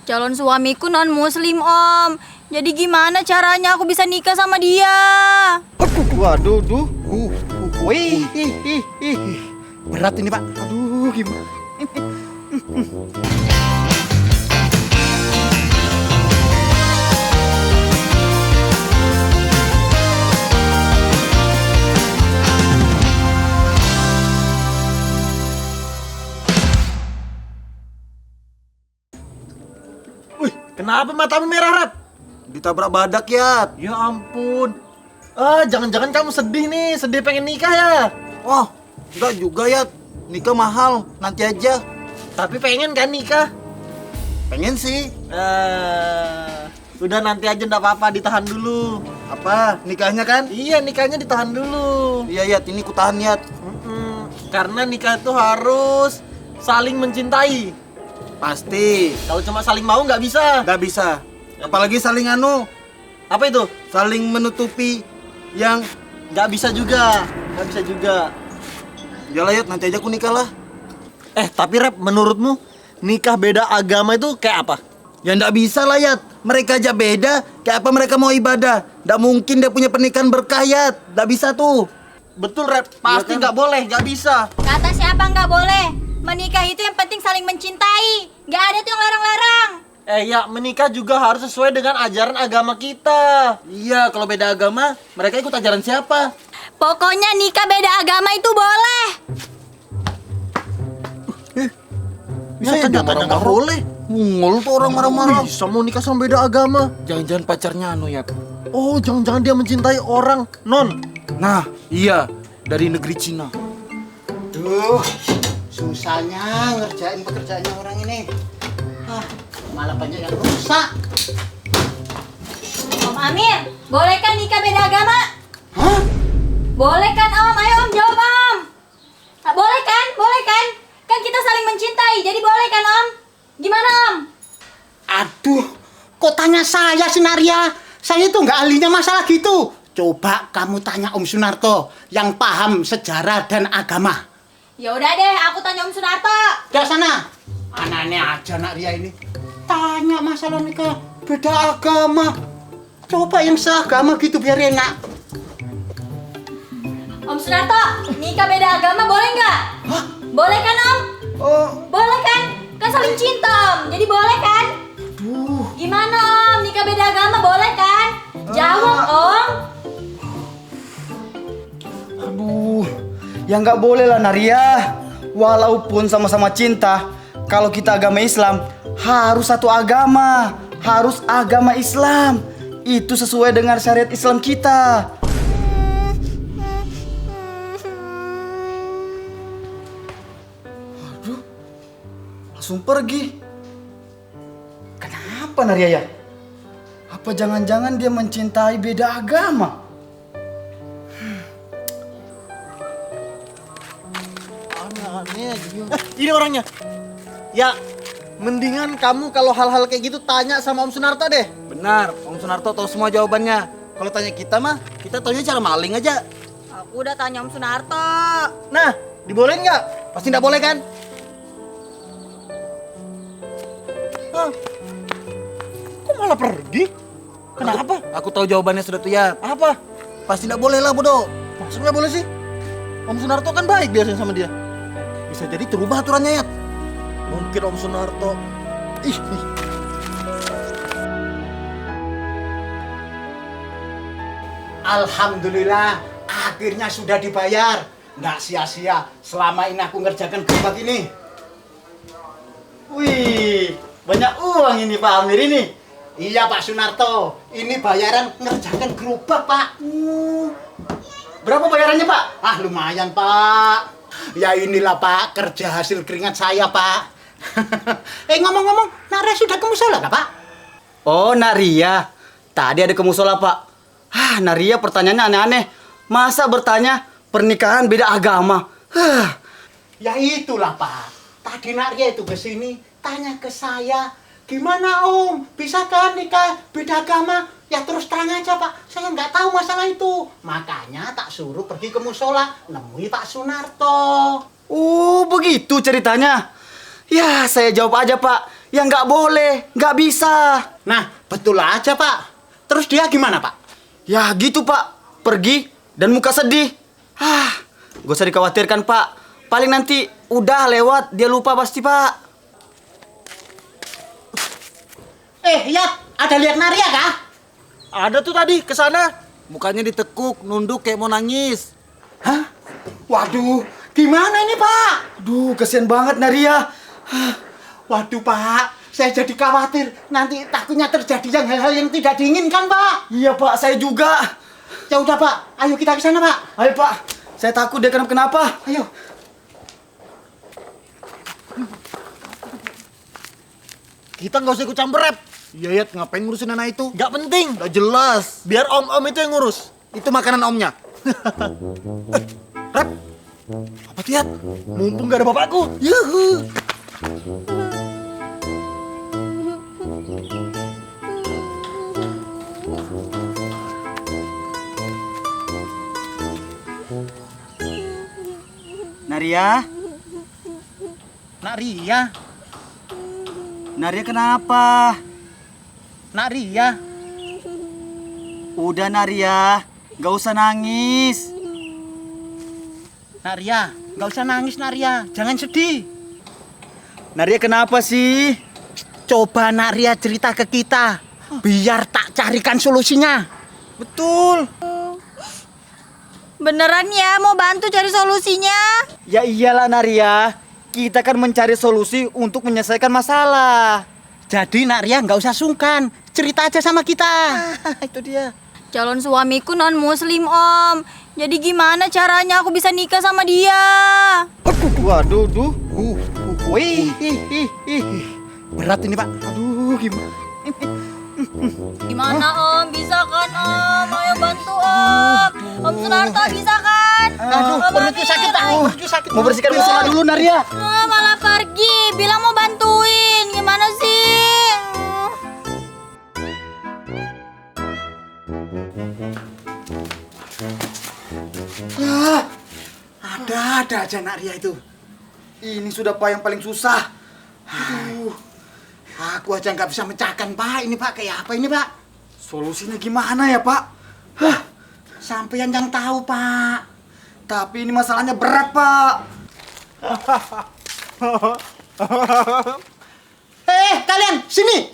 calon suamiku non muslim om. Jadi gimana caranya aku bisa nikah sama dia? Waduh, wih, berat ini Pak. Aduh, gimana? Wih, kenapa matamu merah, Rat? Ditabrak badak ya. Ya ampun. Jangan-jangan kamu sedih nih, sedih pengen nikah ya? Wah, enggak juga ya. Nikah mahal, nanti aja. Tapi pengen kan nikah? Pengen sih. Udah nanti aja ndak apa-apa, ditahan dulu. Apa? Nikahnya kan? Iya, nikahnya ditahan dulu. Iya, Yat, ini ku tahan, Yat. Karena nikah itu harus saling mencintai. Pasti. Kalau cuma saling mau nggak bisa. Nggak bisa. Apalagi saling Apa itu? saling menutupi yang Nggak bisa juga. Nggak bisa juga. yalah, Yat, nanti aja ku nikah lah. Tapi Rep, menurutmu nikah beda agama itu kayak apa? Ya nggak bisa lah, Yat. Mereka aja beda, kayak apa mereka mau ibadah? Nggak mungkin dia punya pernikahan berkah, Yat. Nggak bisa tuh. Betul Rep, pasti kan? nggak boleh, nggak bisa. Kata siapa nggak boleh? Menikah itu yang penting saling mencintai. Nggak ada tuh yang larang-larang. Ya, menikah juga harus sesuai dengan ajaran agama kita. Iya, kalau beda agama, mereka ikut ajaran siapa? Pokoknya nikah beda agama itu boleh. Bisa Ya, nyatanya nggak boleh. Mungol tuh orang marah-marah. Bisa mau nikah sama beda agama. Jangan-jangan pacarnya Yat. Oh, jangan-jangan dia mencintai orang non. Nah, iya, dari negeri Cina. Duh, susahnya ngerjain pekerjaannya orang ini. Malah banyak yang rusak. Om Amir, boleh kan nikah beda agama? Hah? Boleh kan om? Ayo om jawab om. Boleh kan? Boleh kan? Kan kita saling mencintai, jadi boleh kan om? Gimana om? Aduh, kok tanya saya sih Naria? Saya itu nggak ahlinya masalah gitu. Coba kamu tanya Om Sunarto yang paham sejarah dan agama. Ya udah deh, aku tanya Om Sunarto. Ke sana. Aneh aja Naria ini. Tanya masalah nikah beda agama. Coba yang seagama gitu biar enak. Om Sunarto, nikah beda agama boleh nggak? Hah? Boleh kan om? Oh, Boleh kan? Kan saling cinta om, jadi boleh kan? aduh. Gimana om? Nikah beda agama boleh kan? Jawab om. Aduh, ya nggak boleh lah Naria. Walaupun sama-sama cinta, kalau kita agama Islam, harus satu agama. Harus agama Islam. Itu sesuai dengan syariat Islam kita. Aduh, langsung pergi. Kenapa Naria ya? Apa jangan-jangan dia mencintai beda agama? Aneh aja. Ini orangnya. Ya, mendingan kamu kalau hal-hal kayak gitu tanya sama Om Sunarto deh. Benar, Om Sunarto tahu semua jawabannya. Kalau tanya kita mah, kita taunya cara maling aja. Aku udah tanya Om Sunarto. Nah, dibolehin nggak? Pasti nggak boleh kan? Kok malah pergi? Kenapa? Aku tahu jawabannya sudah tuh ya. Apa? Pasti nggak boleh lah, bodoh. Masuk nggak boleh sih? Om Sunarto kan baik biasanya sama dia. Bisa jadi terubah aturannya, Yat. Mungkin Om Sunarto. Ih. Alhamdulillah, akhirnya sudah dibayar. Nggak sia-sia selama ini aku ngerjakan gerobak ini. Wih, banyak uang ini Pak Amir ini. Iya Pak Sunarto, ini bayaran ngerjakan gerobak Pak. Berapa bayarannya Pak? Lumayan Pak. Ya inilah Pak, kerja hasil keringat saya Pak. Ngomong-ngomong, Nara sudah ke musola nggak Pak? Oh, Naria. Tadi ada ke musola, Pak. Naria pertanyaannya aneh-aneh. Masa bertanya pernikahan beda agama? Ya itulah Pak. Tadi Naria itu ke sini tanya ke saya, gimana Om? Bisa kan nikah beda agama? Ya terus terang aja Pak, saya nggak tahu masalah itu. Makanya tak suruh pergi ke musola nemui Pak Sunarto. Oh, begitu ceritanya. Ya, saya jawab aja, Pak. Ya nggak boleh, nggak bisa. Nah, betul aja Pak. Terus dia gimana Pak? Ya gitu Pak, pergi dan muka sedih. Gak usah dikhawatirkan Pak. Paling nanti udah lewat, dia lupa pasti Pak. Yat, ada lihat Naria kah? Ada tuh tadi ke sana. Mukanya ditekuk, nunduk kayak mau nangis. Hah? Waduh, gimana ini Pak? Duh, kasihan banget Naria. Waduh Pak, saya jadi khawatir. Nanti takutnya terjadi hal-hal yang tidak diinginkan Pak. Iya Pak, saya juga. Ya udah Pak, ayo kita ke sana Pak. Ayo Pak, saya takut dia kenapa-kenapa. Ayo. Kita nggak usah ikut campur, Rep. Iya, Yat, ngapain ngurusin anak itu? Nggak penting. Udah jelas. Biar om-om itu yang ngurus. Itu makanan omnya. Rep, Apa tuh, Yat? mumpung nggak ada bapakku. Yuhu. Naria, Nak Ria, Naria kenapa? Nak Ria. Udah Naria, gak usah nangis. Nak Ria, nggak usah nangis Nak Ria. Jangan sedih. Naria kenapa sih? Coba Nak Ria cerita ke kita. Biar tak carikan solusinya. Betul. Beneran ya mau bantu cari solusinya? Ya iyalah Naria, kita kan mencari solusi untuk menyelesaikan masalah. Jadi Nak Ria nggak usah sungkan. Cerita aja sama kita. Itu dia. Calon suamiku non muslim om. Jadi gimana caranya aku bisa nikah sama dia? Waduh, Wih, berat ini Pak. aduh gimana? Gimana om? Bisa kan om? Ayo bantu om. Om Sunarto bisa kan? Aduh, Om perutku Amin, sakit Pak. ayo. Perutku sakit. Mau bersihkan musola dulu Naria. Malah pergi. Bilang mau bantuin. Gimana sih? Ada aja Nak Ria itu. Ini sudah Pak yang paling susah. Aku aja nggak bisa mecahkan Pak. Ini Pak kayak apa ini Pak? Solusinya gimana ya Pak? Sampean yang tahu Pak. Tapi ini masalahnya berat Pak. Kalian sini.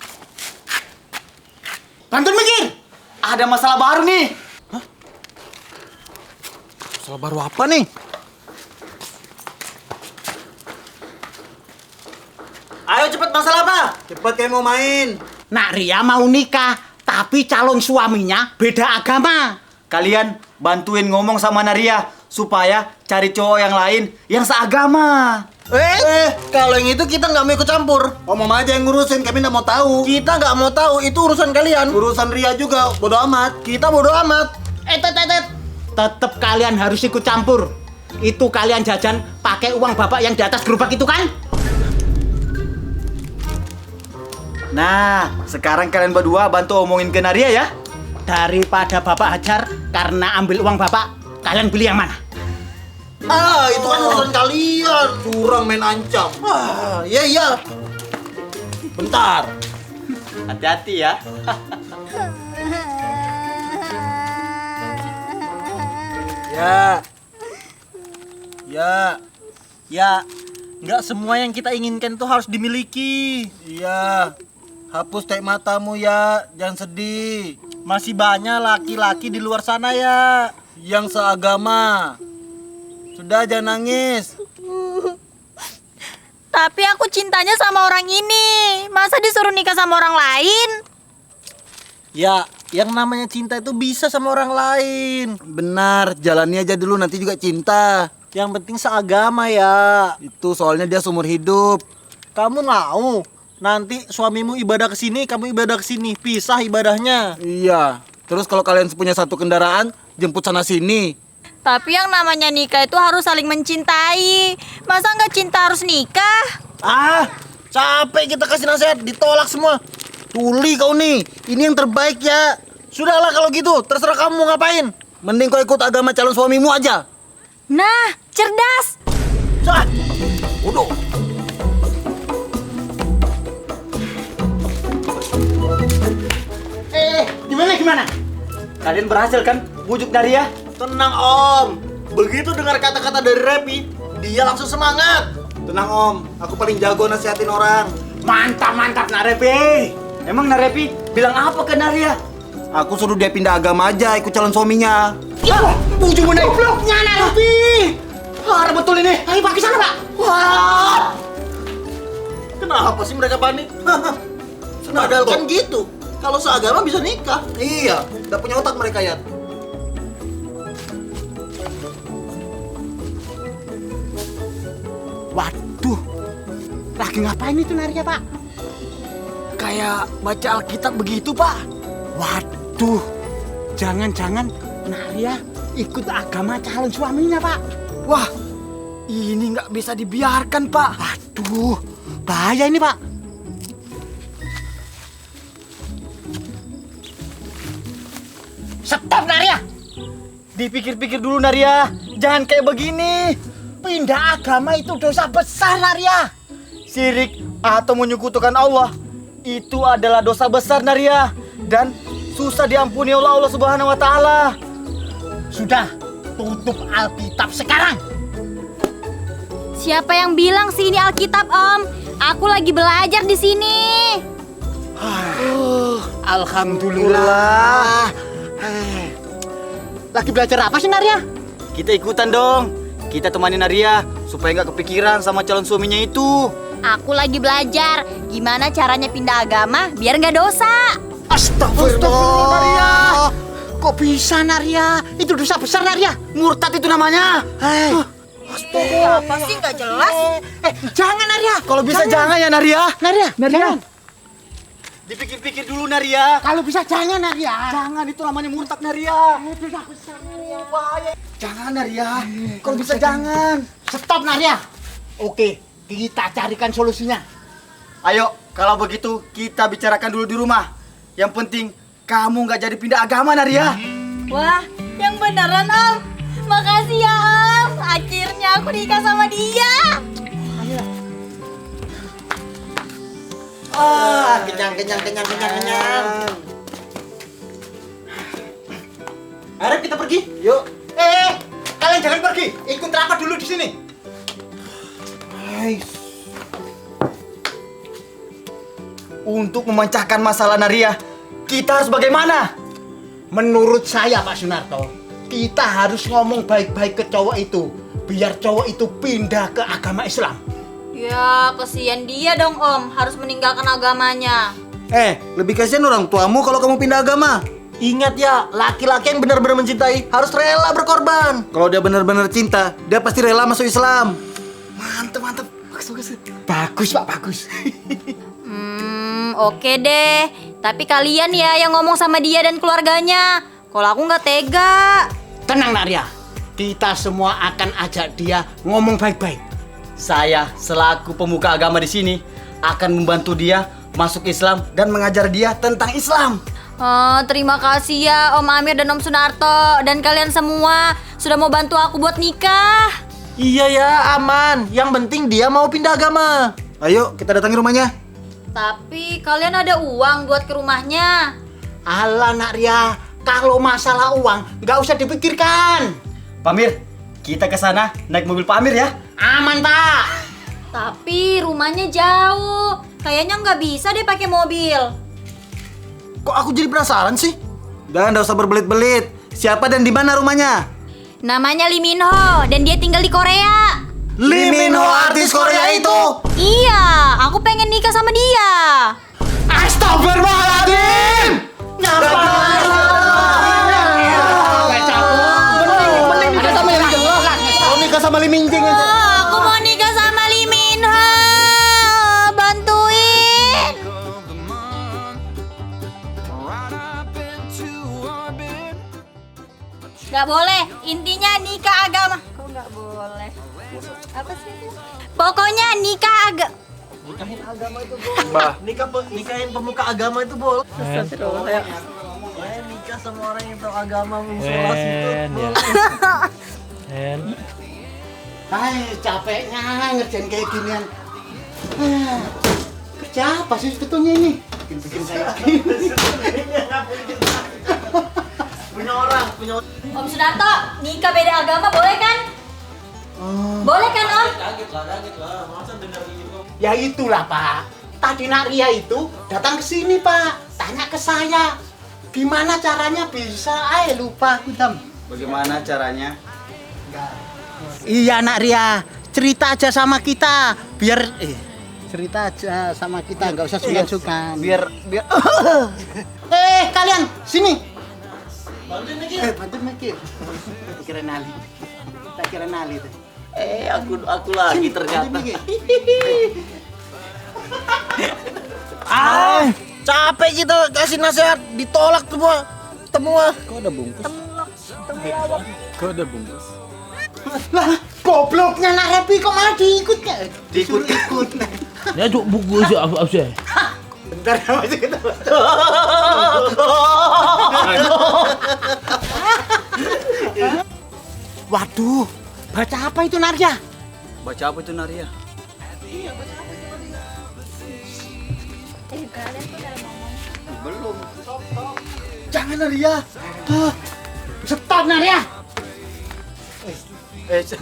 Bantuin mikir. Ada masalah baru nih. Masalah baru apa nih? Ayo cepet masalah apa? Cepet kayak mau main. Nak Ria mau nikah, tapi calon suaminya beda agama. Kalian bantuin ngomong sama Naria supaya cari cowok yang lain yang seagama. Kalau yang itu kita nggak mau ikut campur. Om aja yang ngurusin, kami nggak mau tahu. Kita nggak mau tahu, itu urusan kalian. Urusan Ria juga, bodo amat. Kita bodo amat. Tetep kalian harus ikut campur. Itu kalian jajan pakai uang bapak yang di atas gerobak itu kan? Nah, sekarang kalian berdua bantu omongin ke Naria ya. Daripada bapak hajar karena ambil uang bapak, kalian pilih yang mana? Itu kan urusan kalian. Curang main ancam. Iya. Bentar. Hati-hati ya. Ya. Nggak semua yang kita inginkan tuh harus dimiliki. Iya. Hapus taik matamu ya, jangan sedih. Masih banyak laki-laki di luar sana ya. Yang seagama. Sudah jangan nangis. Tapi aku cintanya sama orang ini. Masa disuruh nikah sama orang lain? Ya, yang namanya cinta itu bisa sama orang lain. Benar, jalani aja dulu nanti juga cinta. Yang penting seagama ya. Itu soalnya dia seumur hidup. Kamu mau nanti suamimu ibadah ke sini, kamu ibadah ke sini, pisah ibadahnya. Iya. Terus kalau kalian punya satu kendaraan, jemput sana sini. Tapi yang namanya nikah itu harus saling mencintai. Masa nggak cinta harus nikah? Capek kita kasih nasihat, ditolak semua. Tuli kau nih, ini yang terbaik ya. Sudahlah kalau gitu, terserah kamu mau ngapain. Mending kau ikut agama calon suamimu aja. Nah, cerdas. Sah. Bodoh. gimana? Kalian berhasil kan bujuk Naria? Tenang Om. Begitu dengar kata-kata dari Repi, dia langsung semangat. Tenang Om, aku paling jago nasihatin orang. Mantap Nak Repi. Emang Narepi bilang apa ke Naria? Aku suruh dia pindah agama aja, ikut calon suaminya. Ujung naik bloknya Nak Repi. Parah betul ini. Ayo Pak, ke sana Pak. Wah. Kenapa sih mereka panik? Padahal kan gitu. Kalau seagama bisa nikah. Iya, gak punya otak mereka ya. Waduh. Lagi ngapain itu Naria Pak? Kayak baca Alkitab begitu, Pak. Waduh. Jangan-jangan Naria ikut agama calon suaminya Pak. Wah, ini nggak bisa dibiarkan, Pak. Waduh. Bahaya ini Pak. Stop, Naria. Dipikir-pikir dulu, Naria. Jangan kayak begini. Pindah agama itu dosa besar Naria. Syirik atau menyekutukan Allah itu adalah dosa besar, Naria, dan susah diampuni oleh Allah Subhanahu wa taala. Sudah, tutup Alkitab sekarang. Siapa yang bilang sih ini Alkitab, Om? Aku lagi belajar di sini. Alhamdulillah. Lagi belajar apa sih Naria? Kita ikutan dong. Kita temani Naria supaya nggak kepikiran sama calon suaminya itu. Aku lagi belajar gimana caranya pindah agama biar nggak dosa. Astagfirullah Naria. Kok bisa Naria? Itu dosa besar Naria. Murtad itu namanya. Hei. Apa sih nggak jelas? Jangan Naria. Kalau bisa jangan ya, Naria. Naria, jangan. Dipikir-pikir dulu, Naria. Kalau bisa jangan Naria. Jangan, itu namanya murtad, Naria. Dosa besar Naria. Jangan, Naria. Kalau bisa jangan. Stop Naria. Oke, kita carikan solusinya. Ayo, kalau begitu kita bicarakan dulu di rumah. Yang penting kamu nggak jadi pindah agama, Naria. Wah, yang beneran, Om. Makasih ya, Om. Akhirnya aku nikah sama dia. Kenyang. Arif, kita pergi. Yuk. Kalian jangan pergi. Ikut rapat dulu di sini. Untuk memecahkan masalah Naria, kita harus bagaimana? Menurut saya Pak Sunarto, kita harus ngomong baik-baik ke cowok itu, biar cowok itu pindah ke agama Islam. Ya, kesian dia dong, Om. Harus meninggalkan agamanya. Lebih kasihan orang tuamu kalau kamu pindah agama. Ingat ya, laki-laki yang benar-benar mencintai harus rela berkorban. Kalau dia benar-benar cinta, dia pasti rela masuk Islam. Mantap. Bagus Pak, bagus. Oke deh. Tapi kalian ya yang ngomong sama dia dan keluarganya. Kalau aku nggak tega. Tenang Naria, kita semua akan ajak dia ngomong baik-baik. Saya selaku pemuka agama di sini akan membantu dia masuk Islam dan mengajar dia tentang Islam. Terima kasih ya Om Amir dan Om Sunarto dan kalian semua sudah mau bantu aku buat nikah. Iya ya, aman. Yang penting dia mau pindah agama. Ayo, kita datangi rumahnya. Tapi kalian ada uang buat ke rumahnya? Alah Naria, kalau masalah uang nggak usah dipikirkan. Pak Amir, kita ke sana naik mobil Pak Amir ya. Aman Pak. Tapi rumahnya jauh. Kayaknya nggak bisa deh pakai mobil. Kok aku jadi penasaran sih? Dan nggak usah berbelit-belit. Siapa dan di mana rumahnya? Namanya Lee Min Ho dan dia tinggal di Korea. Lee Min Ho, artis Korea itu. Iya, aku pengen nikah sama dia. Astagfirullahaladzim. Nikah sama Lee Minjing aja. Aku mau nikah sama Lee Min Ho. Bantuin. Gak boleh, intinya nikah agama. Kok gak boleh? Apa sih itu? Pokoknya nikah agama. Nikahin pemuka agama itu boleh. Ya, nikah sama orang yang tahu agama musola situ. Hai, capeknya ngerjain kayak ginian. Kerja apa sih sebetulnya ini? Bikin saya. Om Sunarto, nikah beda agama boleh kan? Boleh kan Om? Ya itulah Pak. Tadi Nak Ria itu datang ke sini Pak. Tanya ke saya. Gimana caranya bisa? Lupa aku Dam. Bagaimana caranya? Iya Nak Ria, cerita aja sama kita. Biar cerita aja sama kita, nggak usah sungkan-sungkan. Biar Kalian sini. Bantuin mikir. Kira nali. Tak kira nali tuh. aku lagi ternyata. Capek gitu kasih nasihat, ditolak semua. Kau udah bungkus? Lah, gobloknya Nak Repi kok malah diikutnya? Diikut. Ya cuk buku aja apa sih? Bentar masih kita. Waduh, baca apa itu Narja? Baca apa itu Naria? Belum. Jangan Naria. Stop Narja.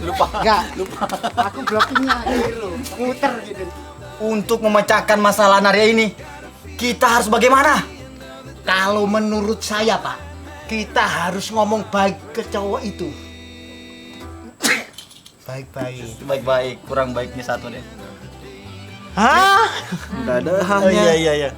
Lupa. Enggak, lupa. Aku blockingnya gitu, muter gitu. Untuk memecahkan masalah Naria ini, kita harus bagaimana? Kalau menurut saya Pak, kita harus ngomong baik ke cowok itu. Baik-baik. Baik-baik, kurang baiknya satu deh. Hah? Udah ada Oh hanya. iya.